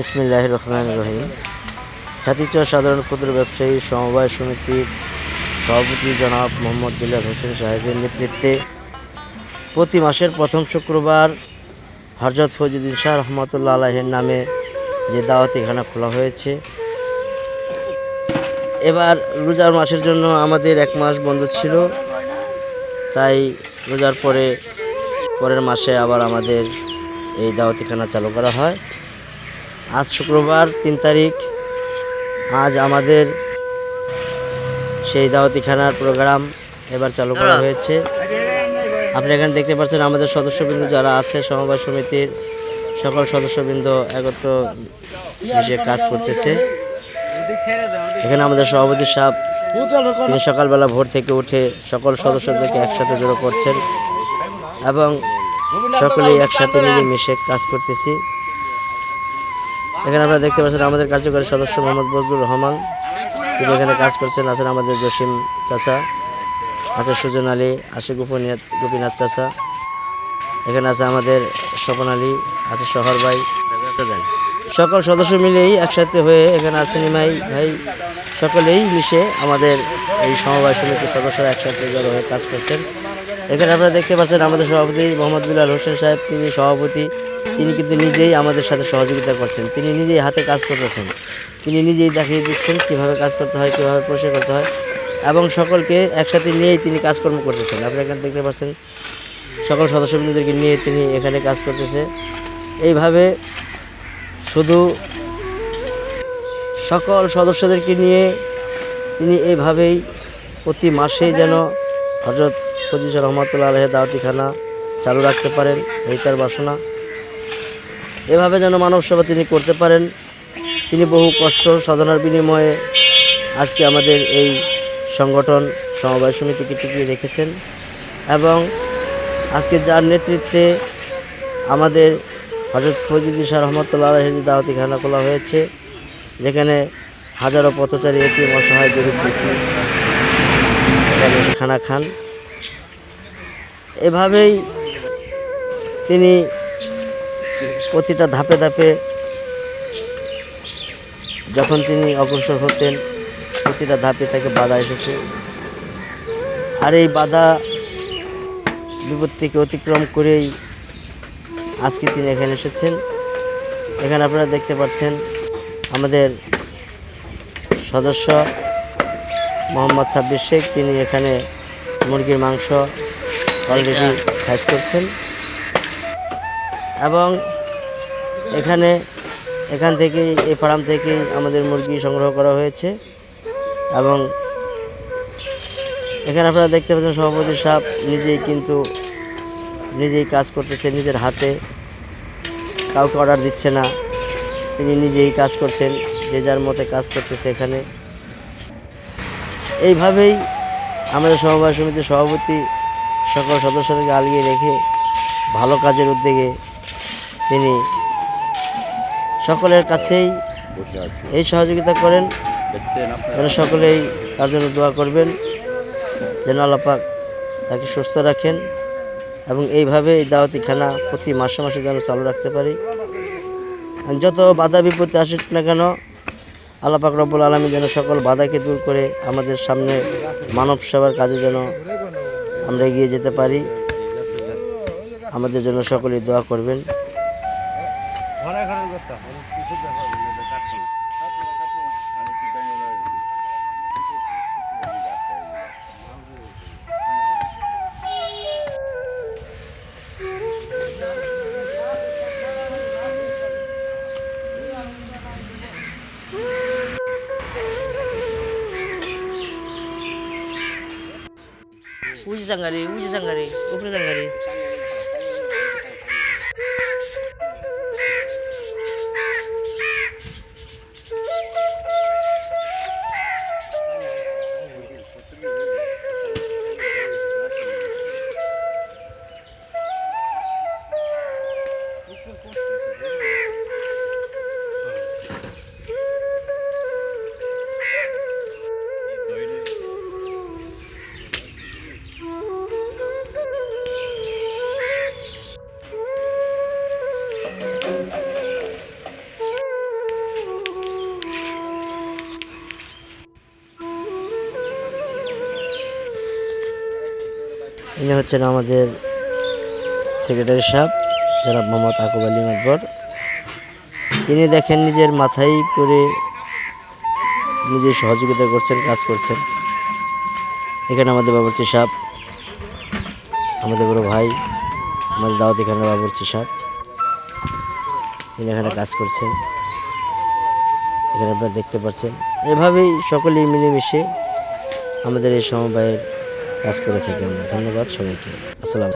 বিসমিল্লাহির রহমানির রহিম। ছাতিচর সাধারণ ক্ষুদ্র ব্যবসায়ী সমবায় সমিতির সভাপতি জনাব মোহাম্মদ দিলার হোসেন সাহেবের নেতৃত্বে প্রতি মাসের প্রথম শুক্রবার হযরত ফয়জুদ্দিন শাহ রহমাতুল্লাহ আলাইহির নামে যে দাওয়াতিখানা খোলা হয়েছে, এবার রোজার মাসের জন্য আমাদের এক মাস বন্ধ ছিল, তাই রোজার পরের মাসে আবার আমাদের এই দাওয়াতিখানা চালু করা হয়। আজ শুক্রবার 3 তারিখ, আজ আমাদের সেই দাওয়াতিখানার প্রোগ্রাম এবার চালু করা হয়েছে। আপনি এখানে দেখতে পাচ্ছেন আমাদের সদস্যবৃন্দ যারা আছে, সমবায় সমিতির সকল সদস্যবৃন্দ একত্র এসে কাজ করতেছে। এখানে আমাদের সভাপতি সাহেব তিনি সকালবেলা ভোর থেকে উঠে সকল সদস্যদেরকে একসাথে জড়ো করছেন এবং সকলেই একসাথে মিলেমিশে কাজ করতেছি। এখানে আপনারা দেখতে পাচ্ছেন আমাদের কার্যকরী সদস্য মোহাম্মদ বজলুর রহমান, তিনি এখানে কাজ করছেন। আছেন আমাদের জসিম চাচা, আছে সুজন আলী, আছে গোপীনাথ চাচা, এখানে আছে আমাদের স্বপন আলী, আছে শহর ভাই। সকল সদস্য মিলেই একসাথে হয়ে এখানে আছেন নিমাই ভাই, সকলেই মিশে আমাদের এই সমবায় সমিতির সদস্যরা একসাথে জড়ো হয়ে কাজ করছেন। এখানে আপনারা দেখতে পাচ্ছেন আমাদের সভাপতি মোহাম্মদ দিলার হোসেন সাহেব, তিনি সভাপতি, তিনি কিন্তু নিজেই আমাদের সাথে সহযোগিতা করছেন। তিনি নিজেই হাতে কাজ করতেছেন, তিনি নিজেই দেখিয়ে দিচ্ছেন কীভাবে কাজ করতে হয়, কীভাবে পরিষ্কার করতে হয়, এবং সকলকে একসাথে নিয়েই তিনি কাজকর্ম করতেছেন। আপনারা এখানে দেখতে পাচ্ছেন সকল সদস্যবৃন্দদেরকে নিয়ে তিনি এখানে কাজ করতেছে। এইভাবে শুধু সকল সদস্যদেরকে নিয়ে তিনি এইভাবেই প্রতি মাসেই যেন হযরত ফয়জুদ্দিন শাহ রহমাতুল্লাহ আলাইহির দাওয়াতিখানা চালু রাখতে পারেন, এই তার বাসনা। এভাবে যেন মানব সেবা তিনি করতে পারেন। তিনি বহু কষ্ট সাধনার বিনিময়ে আজকে আমাদের এই সংগঠন সমবায় সমিতিকে টিকিয়ে রেখেছেন, এবং আজকে যার নেতৃত্বে আমাদের হযরত ফয়জুদ্দিন শাহ রহমাতুল্লাহ আলাইহির দাওয়াতিখানা খোলা হয়েছে, যেখানে হাজারো পথচারী এতিম অসহায় গরিব দুঃখী এখানে খানা খান। এভাবেই তিনি প্রতিটা ধাপে ধাপে যখন তিনি অগ্রসর হতেন, প্রতিটা ধাপে তাকে বাধা এসেছে, আর এই বাধা বিপত্তিকে অতিক্রম করেই আজকে তিনি এখানে এসেছেন। এখানে আপনারা দেখতে পাচ্ছেন আমাদের সদস্য মোহাম্মদ সাব্বির শেখ, তিনি এখানে মুরগির মাংস অলরেডি সাইজ করছেন, এবং এখান থেকেই এই ফার্ম থেকেই আমাদের মুরগি সংগ্রহ করা হয়েছে। এবং এখানে আপনারা দেখতে পাচ্ছেন সভাপতি সাহেব নিজেই কাজ করতেছে, নিজের হাতে, কাউকে অর্ডার দিচ্ছে না, তিনি নিজেই কাজ করছেন, যে যার মতে কাজ করতেছে এখানে। এইভাবেই আমাদের সমবায় সমিতির সভাপতি সকল সদস্যদেরকে আগিয়ে রেখে ভালো কাজের উদ্যোগে তিনি সকলের কাছেই এই সহযোগিতা করেন। যেন সকলেই তার জন্য দোয়া করবেন, যেন আল্লাহ পাক তাকে সুস্থ রাখেন, এবং এইভাবে এই দাওয়াতিখানা প্রতি মাসে মাসে যেন চালু রাখতে পারি। যত বাধা বিপত্তি আসুক না কেন, আল্লাহ পাক রব্বুল আলামিন যেন সকল বাধাকে দূর করে আমাদের সামনে মানব সেবার কাজে যেন আমরা এগিয়ে যেতে পারি। আমাদের জন্য সকলেই দোয়া করবেন। উজি সাঙ্গারি উপরে সাঙ্গারি। ইনি হচ্ছেন আমাদের সেক্রেটারি সাহেব জনাব মোহাম্মদ আকুব আলী মাতবর। তিনি দেখেন নিজের মাথায় করে নিজে সহযোগিতা করছেন, কাজ করছেন। এখানে আমাদের বাবুর্চি সাহেব, আমাদের বড় ভাই, আমাদের দাওয়াত এখানে বাবুর্চি সাহেব, তিনি এখানে কাজ করছেন। এখানে আপনারা দেখতে পাচ্ছেন, এভাবেই সকলেই মিলেমিশে আমাদের এই সমবায়ের কাজ করে থাকি আমরা। ধন্যবাদ সবাইকে। আসসালাম।